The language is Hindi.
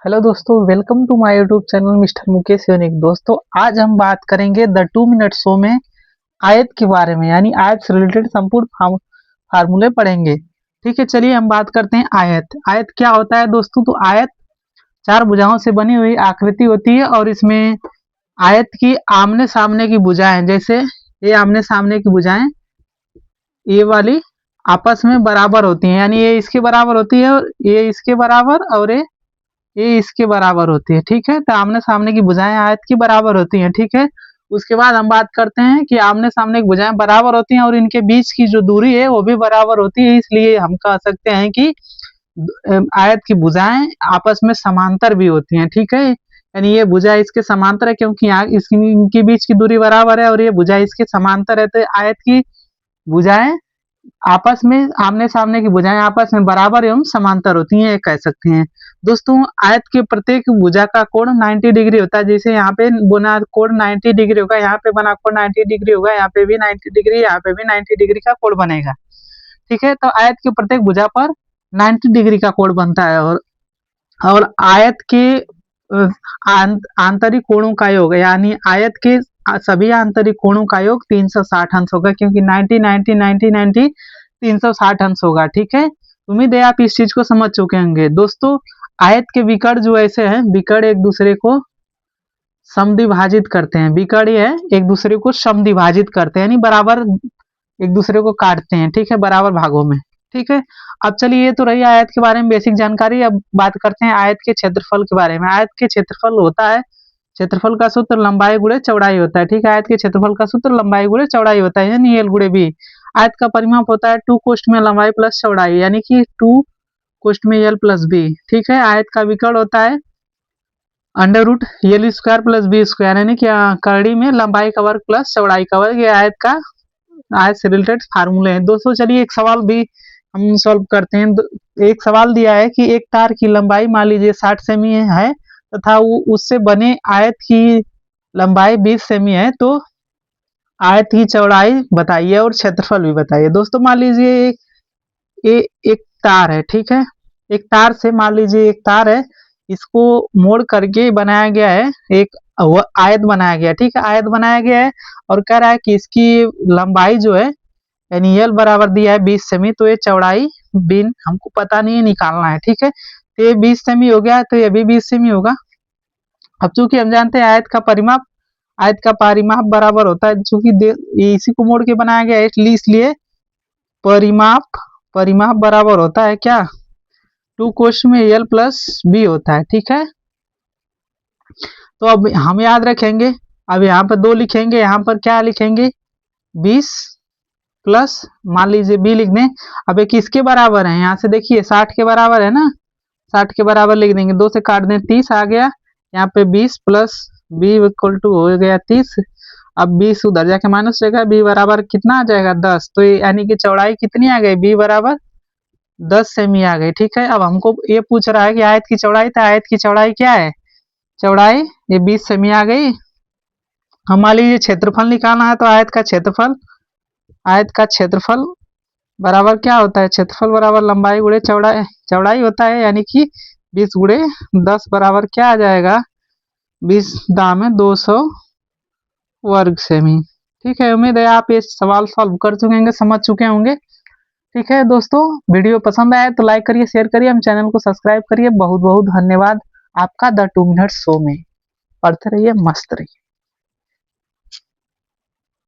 हेलो दोस्तों, welcome to my YouTube channel mister Mukesh unique. दोस्तों, आज हम बात करेंगे द 2 मिनट शो में आयत के बारे में, यानी आयत से रिलेटेड संपूर्ण फार्मूले पढ़ेंगे। ठीक है, चलिए हम बात करते हैं आयत। आयत क्या होता है दोस्तों? तो आयत चार भुजाओं से बनी हुई आकृति होती है और इसमें आयत की आमने सामने की भुजाएं, जैसे ये आमने सामने की भुजाएं ये वाली आपस में बराबर होती हैं, यानी ये इसके बराबर होती है और ये इसके बराबर और ये इसके बराबर होती है। ठीक है, तो आमने सामने की भुजाएं आयत की बराबर होती हैं। ठीक है, उसके बाद हम बात करते हैं कि आमने सामने की भुजाएं बराबर होती हैं और इनके बीच की जो दूरी है वो भी बराबर होती है, इसलिए हम कह सकते हैं कि आयत की भुजाएं आपस में समांतर भी होती हैं। ठीक है, यानी ये भुजा इसके समांतर है क्योंकि यहाँ इसकी इनके बीच की दूरी बराबर है और ये भुजा इसके समांतर है, तो आयत की भुजाएं आपस में आमने सामने की भुजाएं आपस में बराबर एवं समांतर होती हैं, ये कह सकते हैं। दोस्तों, आयत के प्रत्येक भुजा का कोण 90 डिग्री होता है। जैसे यहाँ पे बना कोण 90 डिग्री होगा, यहाँ पे बना कोण 90 डिग्री होगा, यहाँ पे भी 90 डिग्री, यहाँ पे भी 90 डिग्री का कोण बनेगा। ठीक है, तो आयत के प्रत्येक भुजा पर 90 डिग्री का कोण बनता है और आयत के आंतरिक कोणों का योग, यानी आयत के सभी आंतरिक कोणों का योग 360 अंश होगा, क्योंकि 90 90 90 90 360 अंश होगा। ठीक है, उम्मीद है आप इस चीज को समझ चुके होंगे। दोस्तों, आयत के विकर्ण जो ऐसे हैं, विकर्ण एक दूसरे को समद्विभाजित करते हैं। विकर्ण ये है एक दूसरे को समद्विभाजित करते हैं, यानी बराबर एक दूसरे को काटते हैं। ठीक है, बराबर भागों में। ठीक है, अब चलिए ये तो रही आयत के बारे में बेसिक जानकारी। अब बात करते हैं आयत के क्षेत्रफल के बारे में। आयत के क्षेत्रफल होता है, क्षेत्रफल का सूत्र लंबाई गुणे चौड़ाई होता है। ठीक है, आयत के क्षेत्रफल का सूत्र लंबाई गुणे चौड़ाई होता है, यानी एल गुणे बी। आयत का परिमाप होता है 2 कोष्ठ में लंबाई प्लस चौड़ाई, यानी कि 2 कोष्ठ में एल प्लस बी। ठीक है, आयत का विकर्ण होता है under root L square plus B square, यानी कि करड़ी में लंबाई का वर्ग प्लस चौड़ाई का वर्ग। ये आयत से रिलेटेड फार्मूले हैं। दोस्तों, चलिए एक सवाल भी हम सॉल्व करते हैं। एक सवाल दिया है कि एक तार की लंबाई मान लीजिए 60 सेमी है तथा वो उससे बने आयत की लंबाई 20 सेमी है, तो आयत की चौड़ाई बताइए और क्षेत्रफल भी बताइए। दोस्तों, मान लीजिए एक तार है। ठीक है, एक तार से मान लीजिए एक तार है, इसको मोड़ करके बनाया गया है, एक आयत बनाया गया। ठीक है, आयत बनाया गया है और कह रहा है कि इसकी लंबाई जो है, यानी एल बराबर दिया है 20 सेमी, तो ये चौड़ाई बिन हमको पता नहीं है, निकालना है। ठीक है, तो ये 20 सेमी हो गया, तो ये भी 20 सेमी होगा। अब चूंकि हम जानते हैं आयत का परिमाप बराबर होता है, चूंकि इसी को मोड़ के बनाया गया है, इसलिए परिमाप परिमाप बराबर होता है क्या? 2 कोश में एल प्लस बी होता है। ठीक है, तो अब हम याद रखेंगे, अब यहाँ पर 2 लिखेंगे, यहाँ पर क्या लिखेंगे? 20 प्लस मान लीजिए बी लिख दें। अब ये किसके बराबर है? यहाँ से देखिए 60 के बराबर है ना, 60 के बराबर लिख देंगे, 2 से काट दें 30 आ गया। यहाँ पे 20 प्लस बी इक्वल टू हो गया 30। अब 20 उधर जाके माइनस रहेगा, बी बराबर कितना आ जाएगा? 10। तो यानी कि चौड़ाई कितनी आ गई? बी बराबर 10 सेमी आ गई। ठीक है, अब हमको ये पूछ रहा है कि आयत की चौड़ाई, तो आयत की चौड़ाई क्या है? चौड़ाई ये 20 सेमी आ गई। हम मान लीजिए क्षेत्रफल निकालना है, तो आयत का क्षेत्रफल बराबर क्या होता है? क्षेत्रफल बराबर लंबाई गुणे चौड़ाई चौड़ाई होता है, यानी कि 20 गुणे 10 बराबर क्या आ जाएगा? 20 दाम 200 वर्ग सेमी। ठीक है, उम्मीद है आप ये सवाल सॉल्व कर चुके होंगे, समझ चुके होंगे। ठीक है दोस्तों, वीडियो पसंद आए तो लाइक करिए, शेयर करिए, हम चैनल को सब्सक्राइब करिए। बहुत बहुत धन्यवाद आपका द 2 मिनट शो में। पढ़ते रहिए, मस्त रहिए।